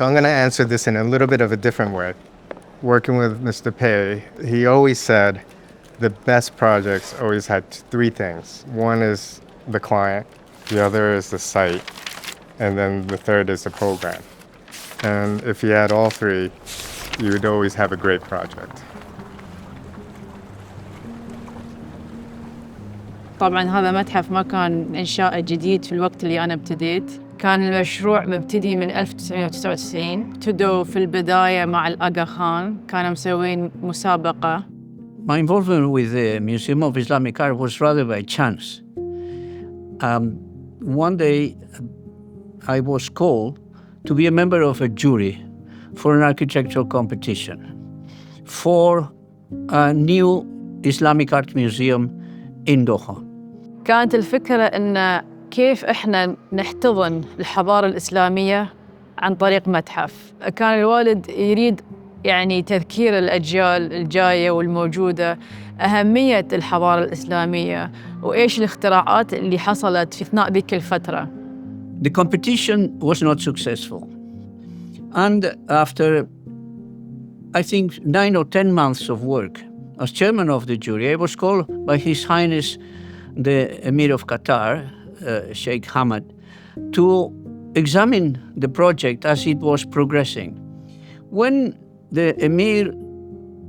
So I'm going to answer this in a little bit of a different way. Working with Mr. Pei, he always said the best projects always had three things. One is the client, the other is the site, and then the third is the program. And if you had all three, you would always have a great project. طبعاً هذا متحف ما كان إنشاء جديد في الوقت اللي أنا ابتديت. كان المشروع مبتدي من 1999. ابتدوا في البداية مع الأغا خان، كانوا مسوين مسابقة. My involvement with the Museum of Islamic Art was rather by chance. One day, I was called to be a member of a jury for an architectural competition for a new Islamic art museum in Doha. كانت الفكرة إن كيف إحنا نحتضن الحضارة الإسلامية عن طريق متحف. كان الوالد يريد يعني تذكير الأجيال الجاية والموجودة أهمية الحضارة الإسلامية وإيش الاختراعات اللي حصلت في أثناء ذيك الفترة. The competition was not successful. And after, I think, 9 or 10 months of work, as chairman of the jury, I was called by His Highness, the Emir of Qatar, Sheikh Hamad, to examine the project as it was progressing. When the Emir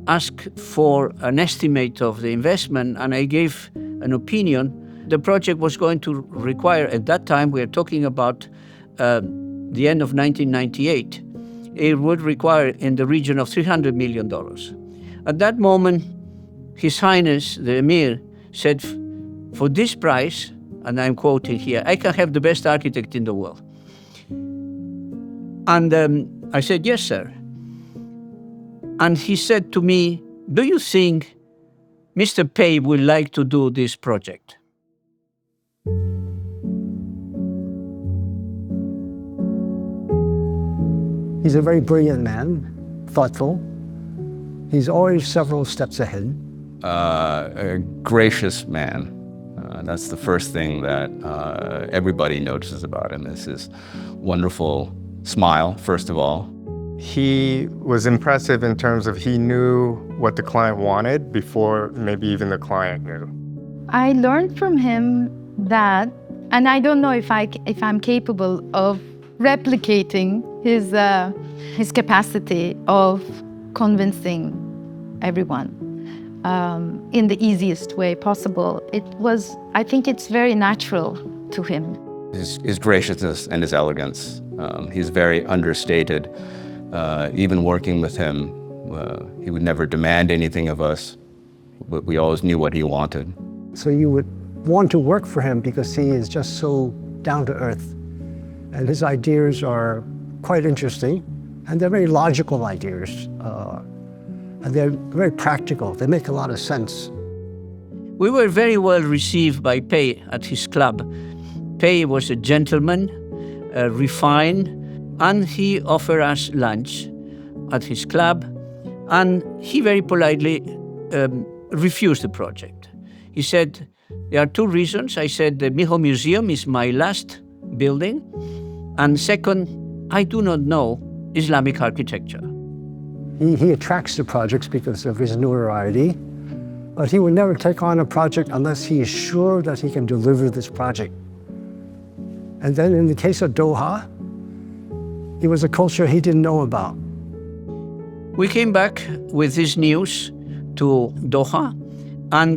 asked for an estimate of the investment and I gave an opinion, the project was going to require, at that time, we are talking about the end of 1998, it would require in the region of $300 million. At that moment, His Highness, the Emir, said, for this price, and I'm quoting here, I can have the best architect in the world. And I said, yes, sir. And he said to me, do you think Mr. Pei would like to do this project? He's a very brilliant man, thoughtful. He's always several steps ahead. A gracious man. That's the first thing that everybody notices about him is his wonderful smile, first of all. He was impressive in terms of he knew what the client wanted before maybe even the client knew. I learned from him that, and I don't know if I'm capable of replicating his capacity of convincing everyone in the easiest way possible. I think it's very natural to him. His graciousness and his elegance. He's very understated. Even working with him, he would never demand anything of us, but we always knew what he wanted. So you would want to work for him because he is just so down to earth. And his ideas are quite interesting, and they're very logical ideas. And they're very practical. They make a lot of sense. We were very well received by Pei at his club. Pei was a gentleman, refined, and he offered us lunch at his club, and he very politely refused the project. He said, there are two reasons. I said, the Miho Museum is my last building, and second, I do not know Islamic architecture. He attracts the projects because of his notoriety, but he would never take on a project unless he is sure that he can deliver this project. And then in the case of Doha, it was a culture he didn't know about. We came back with this news to Doha, and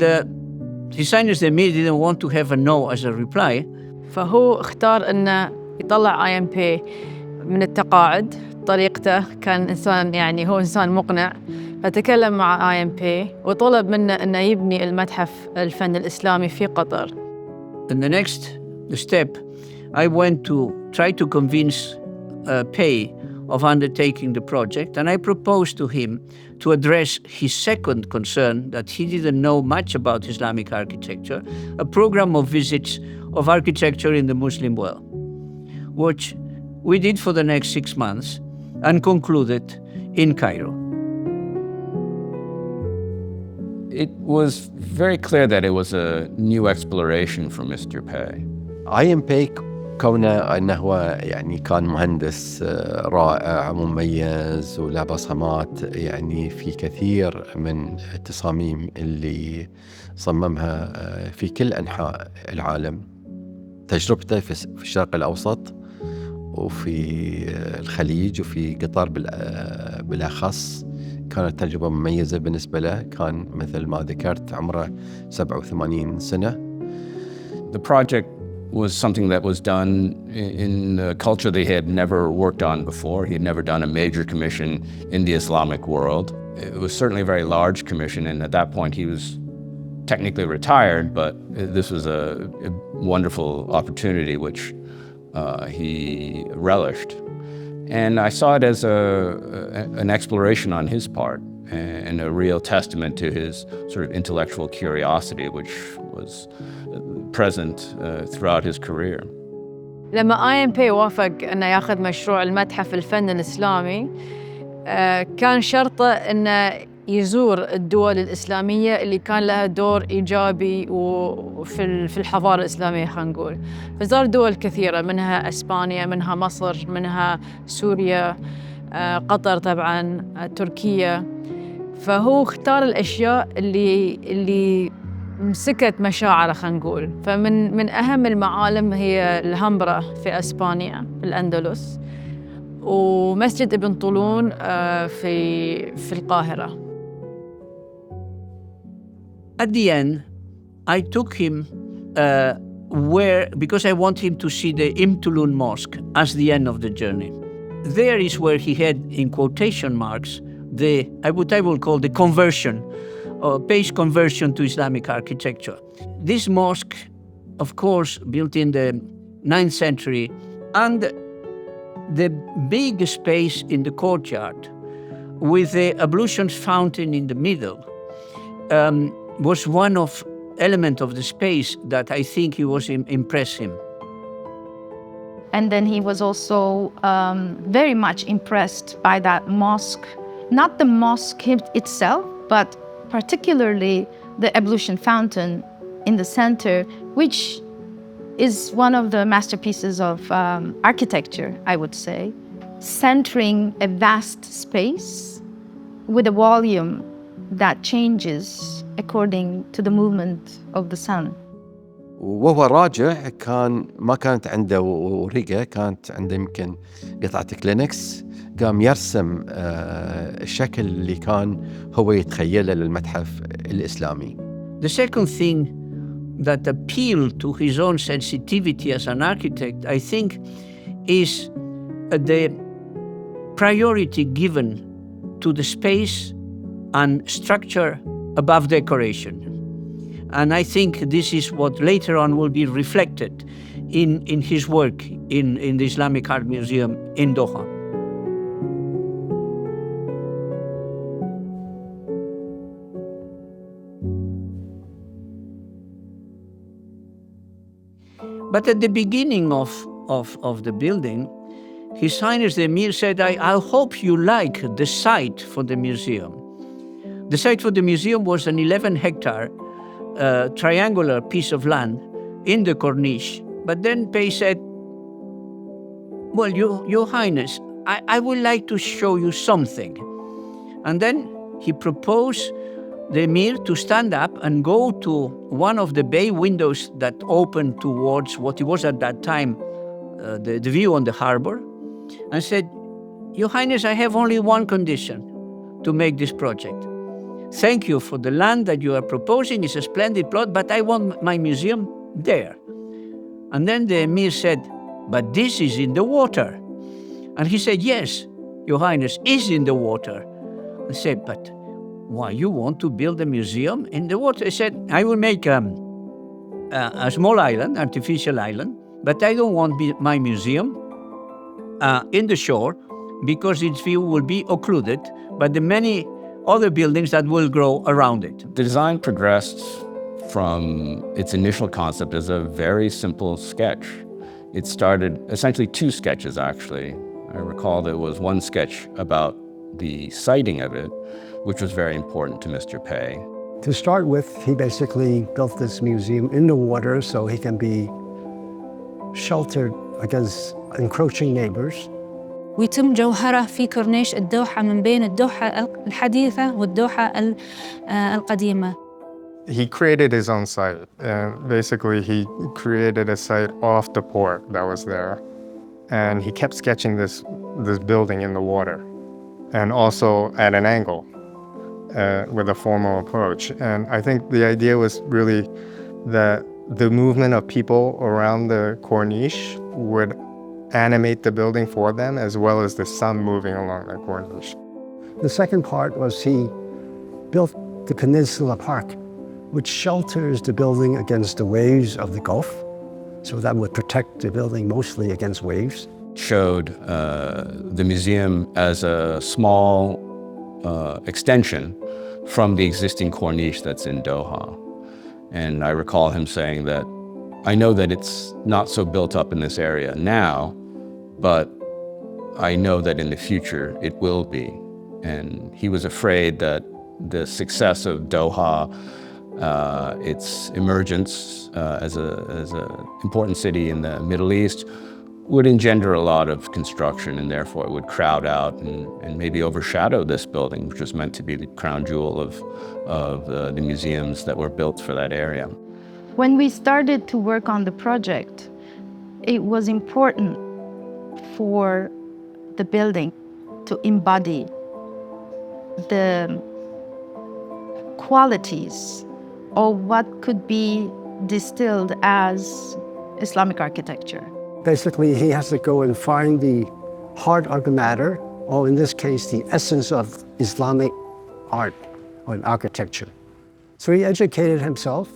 His Highness the Emir didn't want to have a no as a reply. فهو اختار إنه يطلع IMP من التقاعد. طريقته كان إنسان يعني هو إنسان مقنع، فتكلم مع IMP وطلب منه إنه يبني المتحف الفن الإسلامي في قطر. In the next step, I went to try to convince Pei of undertaking the project, and I proposed to him to address his second concern, that he didn't know much about Islamic architecture, a program of visits of architecture in the Muslim world, which we did for the next 6 months and concluded in Cairo. It was very clear that it was a new exploration for Mr. Pei. IMP كونه أنه هو يعني كان مهندس رائع ومميز وله بصمات يعني في كثير من التصاميم اللي صممها في كل أنحاء العالم. تجربته في الشرق الأوسط وفي الخليج وفي قطر بالأخص كانت تجربة مميزة بالنسبة له. كان مثل ما ذكرت عمره 87 سنة. The project was something that was done in a culture they had never worked on before. He had never done a major commission in the Islamic world. It was certainly a very large commission, and at that point he was technically retired, but this was a wonderful opportunity which he relished. And I saw it as an exploration on his part and a real testament to his sort of intellectual curiosity, which was present throughout his career. لما IMP وافق أنه ياخذ مشروع المتحف الفن الإسلامي كان شرطه أنه يزور الدول الإسلامية اللي كان لها دور إيجابي في الحضارة الإسلامية خلينا نقول. فزار دول كثيرة منها إسبانيا، منها مصر، منها سوريا، قطر طبعاً، تركيا. فهو اختار الأشياء اللي مسكت مشاعره خلينا نقول. فمن أهم المعالم هي الهمبرة في إسبانيا في الأندلس، ومسجد ابن طولون في القاهرة. At the end, I took him because I want him to see the Ibn Tulun Mosque as the end of the journey. There is where he had, in quotation marks, I will call the conversion, or base conversion to Islamic architecture. This mosque, of course, built in the 9th century, and the big space in the courtyard with the ablutions fountain in the middle was one of element of the space that I think he was impressed him. And then he was also very much impressed by that mosque, not the mosque itself, but particularly the ablution fountain in the center, which is one of the masterpieces of architecture, I would say, centering a vast space with a volume that changes according to the movement of the sun. وهو راجع ما كانت عنده ورقة، كانت عنده يمكن قطعة كلينكس، قام يرسم الشكل اللي كان هو يتخيله للمتحف الإسلامي. The second thing that appealed to his own sensitivity as an architect, I think, is the priority given to the space and structure above decoration. And I think this is what later on will be reflected in his work in the Islamic Art Museum in Doha. But at the beginning of the building, His Highness the Emir said, I hope you like the site for the museum. The site for the museum was an 11-hectare triangular piece of land in the Corniche. But then Pei said, well, Your Highness, I would like to show you something. And then he proposed the Emir to stand up and go to one of the bay windows that opened towards what it was at that time, the view on the harbor, and said, Your Highness, I have only one condition to make this project. Thank you for the land that you are proposing. It's a splendid plot, but I want my museum there. And then the Emir said, but this is in the water. And he said, yes, Your Highness, is in the water. I said, but why you want to build a museum in the water? I said, I will make a small island, artificial island, but I don't want my museum in the shore because its view will be occluded by the many other buildings that will grow around it. The design progressed from its initial concept as a very simple sketch. It started essentially two sketches, actually. I recall there was one sketch about the siting of it, which was very important to Mr. Pei. To start with, he basically built this museum in the water so he can be sheltered against encroaching neighbors. ويتم جوهره في كورنيش الدوحة من بين الدوحة الحديثة والدوحة القديمة. He created his own site, and basically he created a site off the port that was there. And he kept sketching this building in the water, and also at an angle with a formal approach. And I think the idea was really that the movement of people around the corniche would animate the building for them, as well as the sun moving along the corniche. The second part was he built the Peninsula Park, which shelters the building against the waves of the Gulf. So that would protect the building mostly against waves. Showed the museum as a small extension from the existing corniche that's in Doha. And I recall him saying that, I know that it's not so built up in this area now, but I know that in the future it will be. And he was afraid that the success of Doha, its emergence as an important city in the Middle East, would engender a lot of construction, and therefore it would crowd out and maybe overshadow this building, which was meant to be the crown jewel of the museums that were built for that area. When we started to work on the project, it was important for the building to embody the qualities of what could be distilled as Islamic architecture. Basically, he has to go and find the heart of the matter, or in this case, the essence of Islamic art or architecture. So he educated himself.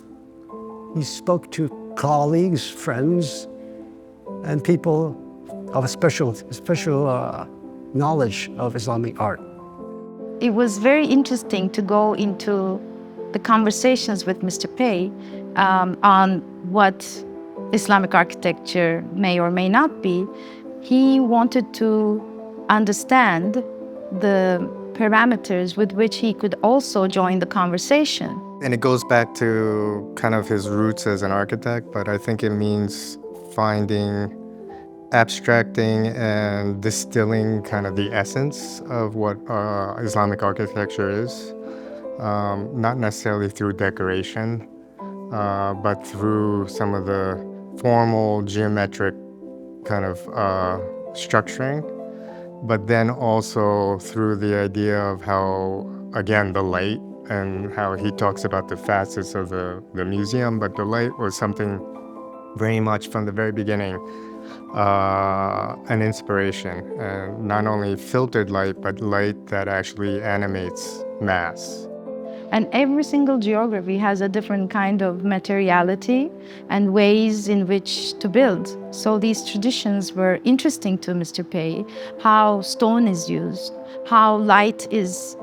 He spoke to colleagues, friends, and people of special knowledge of Islamic art. It was very interesting to go into the conversations with Mr. Pei on what Islamic architecture may or may not be. He wanted to understand the parameters with which he could also join the conversation. And it goes back to kind of his roots as an architect, but I think it means finding, abstracting and distilling kind of the essence of what Islamic architecture is, not necessarily through decoration, but through some of the formal geometric kind of structuring, but then also through the idea of how, again, the light, and how he talks about the facets of the museum, but the light was something very much from the very beginning, an inspiration, and not only filtered light, but light that actually animates mass. And every single geography has a different kind of materiality and ways in which to build. So these traditions were interesting to Mr. Pei, how stone is used, how light is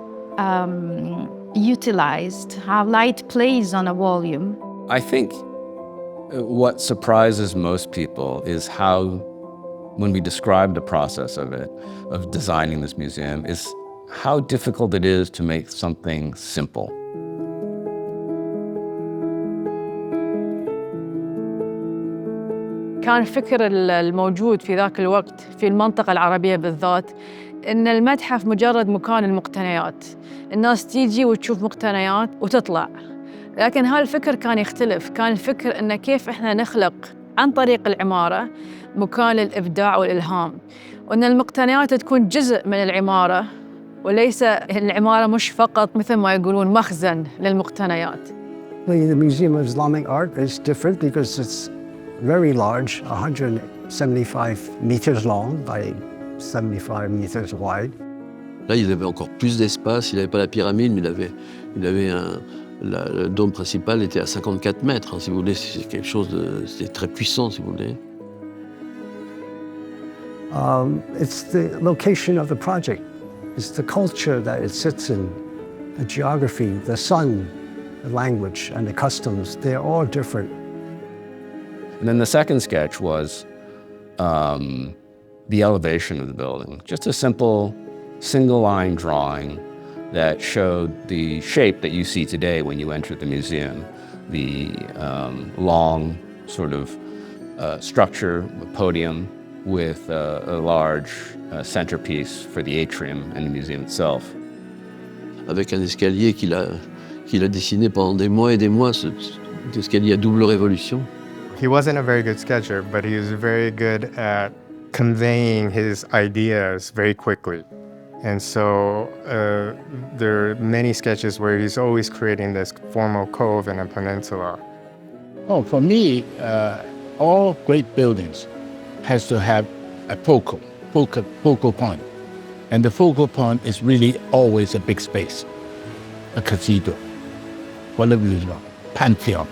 utilized, how light plays on a volume. I think what surprises most people is how, when we describe the process of it, of designing this museum, is how difficult it is to make something simple. كان الفكر الموجود في ذاك الوقت في المنطقة العربية بالذات إن المتحف مجرد مكان المقتنيات، الناس تيجي وتشوف مقتنيات وتطلع. لكن هالفكر كان يختلف، كان الفكر إنه كيف إحنا نخلق عن طريق العمارة مكان للإبداع والإلهام، وإن المقتنيات تكون جزء من العمارة وليس العمارة مش فقط مثل ما يقولون مخزن للمقتنيات. The Museum of Islamic Art is different because it's very large, 175 meters long by 75 meters wide. Là, il avait encore plus d'espace. Il n'avait pas la pyramide, mais il avait le dôme principal était à 54 mètres, hein, si vous voulez. C'est quelque chose c'était très puissant, si vous voulez. It's the location of the project. It's the culture that it sits in, the geography, the sun, the language, and the customs. They're all different. And then the second sketch was the elevation of the building. Just a simple single-line drawing that showed the shape that you see today when you enter the museum. The long sort of structure, a podium with a large centerpiece for the atrium and the museum itself. Avec un escalier qu'il a dessiné pendant des mois et des mois, cet escalier à double révolution. He wasn't a very good sketcher, but he was very good at conveying his ideas very quickly. And so there are many sketches where he's always creating this formal cove in a peninsula. Oh, for me, all great buildings has to have a focal point. And the focal point is really always a big space, a cathedral, whatever you know, Pantheon,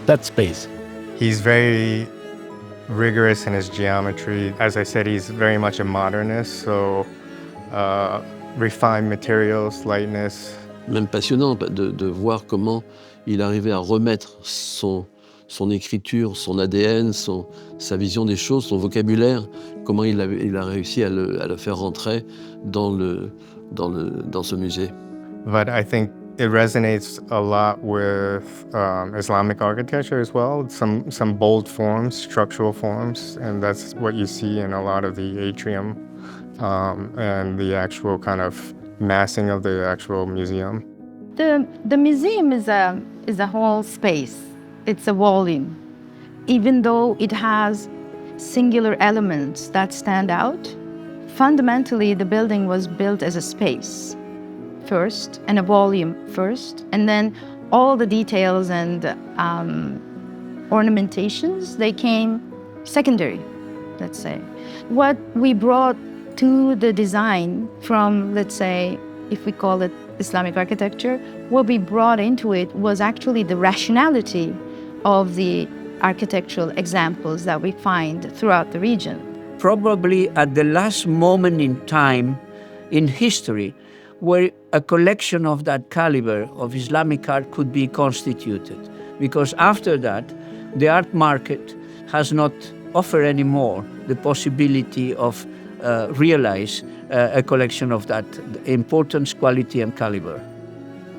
that space. He's very rigorous in his geometry. As I said, he's very much a modernist, so refined materials, lightness. Même passionnant de voir comment il arrivait à remettre son écriture, son ADN, sa vision des choses, son vocabulaire, comment il a réussi à le faire rentrer dans ce musée. But I think it resonates a lot with Islamic architecture as well, some bold forms, structural forms, and that's what you see in a lot of the atrium and the actual kind of massing of the actual museum. The museum is a whole space. It's a volume. Even though it has singular elements that stand out, fundamentally the building was built as a space first and a volume first, and then all the details and ornamentations, they came secondary, let's say. What we brought to the design from, let's say, if we call it Islamic architecture, what we brought into it was actually the rationality of the architectural examples that we find throughout the region. Probably at the last moment in time in history where a collection of that caliber of Islamic art could be constituted. Because after that, the art market has not offered anymore the possibility of realize a collection of that importance, quality and caliber.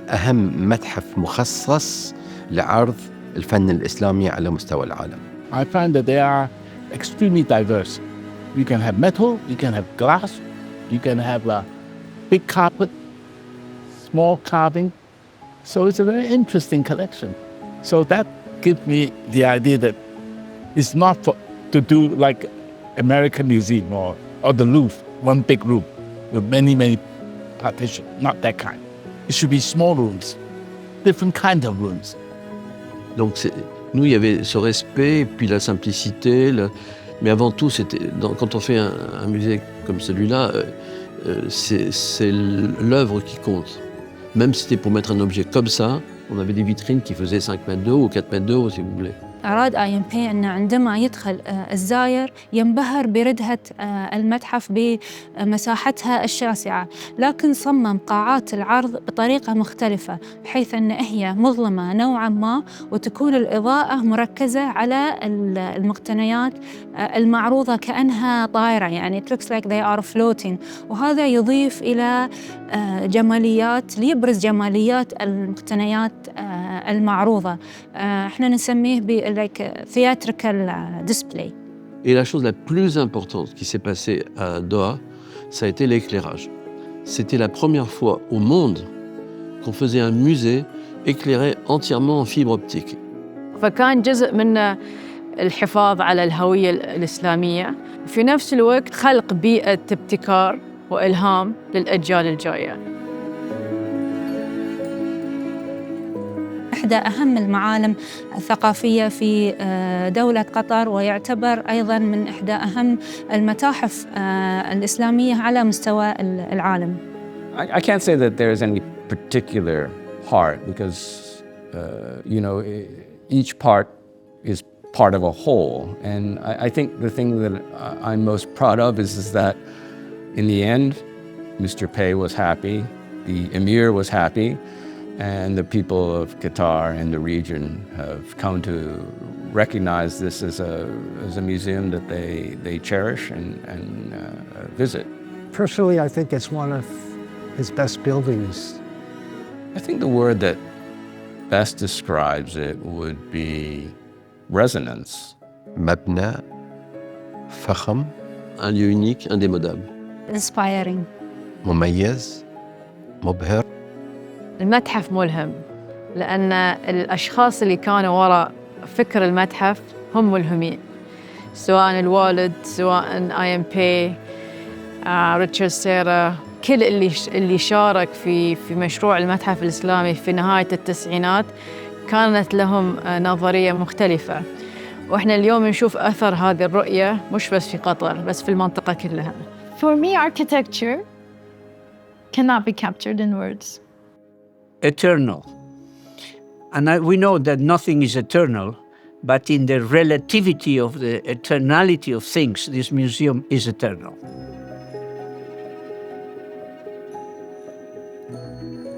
أهم متحف مخصص لعرض الفن الإسلامي على مستوى العالم. I find that they are extremely diverse. You can have metal, you can have glass, you can have a big carpet, small carving. So it's a very interesting collection. So that gives me the idea that it's not to do like American Museum or the Louvre, one big room with many partitions, not that kind. It should be small rooms, different kinds of rooms. Donc nous, il y avait ce respect, puis la simplicité, mais avant tout, quand on fait un musée comme celui-là, c'est l'œuvre qui compte. Même si c'était pour mettre un objet comme ça, on avait des vitrines qui faisaient 5 mètres de haut ou 4 mètres de haut, si vous voulez. أراد آي إم بي أن عندما يدخل الزائر ينبهر بردهة المتحف بمساحتها الشاسعة، لكن صمم قاعات العرض بطريقة مختلفة بحيث أن هي مظلمة نوعاً ما وتكون الإضاءة مركزة على المقتنيات المعروضة كأنها طائرة، يعني it looks like they are floating، وهذا يضيف إلى جماليات ليبرز جماليات المقتنيات المعروضة. احنا نسميه like theatrical display. Et la chose la plus importante qui s'est passée à Doha, ça a été l'éclairage. C'était la première fois au monde qu'on faisait un musée éclairé entièrement en fibre optique. فكان جزء من الحفاظ على الهوية الإسلامية، في نفس الوقت خلق بيئة ابتكار وإلهام للأجيال الجاية. إحدى أهم المعالم الثقافية في دولة قطر، ويعتبر أيضاً من إحدى أهم المتاحف الإسلامية على مستوى العالم. I can't say that there's any particular part because, each part is part of a whole. And I think the thing that I'm most proud of is that in the end, Mr. Pei was happy, the Amir was happy, and the people of Qatar and the region have come to recognize this as a museum that they cherish and visit. Personally, I think it's one of his best buildings. I think the word that best describes it would be resonance. مبنى فخم Un lieu unique, indémodable. inspiring. مميز مبهر. المتحف ملهم لأن الأشخاص اللي كانوا وراء فكر المتحف هم ملهمين، سواء الوالد، سواء IMP، ريتشارد سيرا، كل اللي شارك في مشروع المتحف الإسلامي في نهاية التسعينات كانت لهم نظرية مختلفة، وإحنا اليوم نشوف أثر هذه الرؤية مش بس في قطر بس في المنطقة كلها. For me, architecture cannot be captured in words. Eternal. And we know that nothing is eternal, but in the relativity of the eternality of things, this museum is eternal.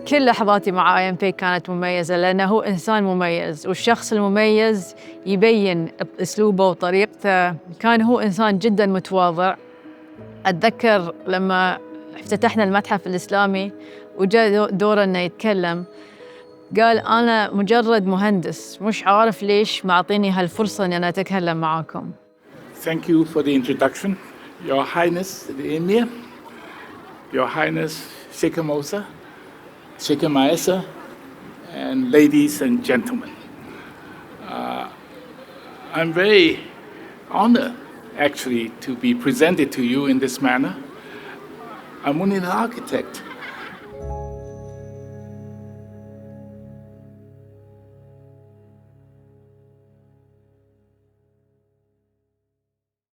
كل لحظاتي مع IMP كانت مميزة لأنه هو إنسان مميز، والشخص المميز يبين أسلوبه وطريقته. كان هو إنسان جداً متواضع. أتذكر لما افتتحنا المتحف الإسلامي وجاء دوره إنه يتكلم، قال أنا مجرد مهندس مش عارف ليش معطيني هالفرصة إن أنا أتكلم معاكم. Thank you for the introduction, Your Highness the Emir, Your Highness Sheikh Mosa, Sheikh Maesa, and ladies and gentlemen. I'm very honored actually to be presented to you in this manner. I'm only an architect,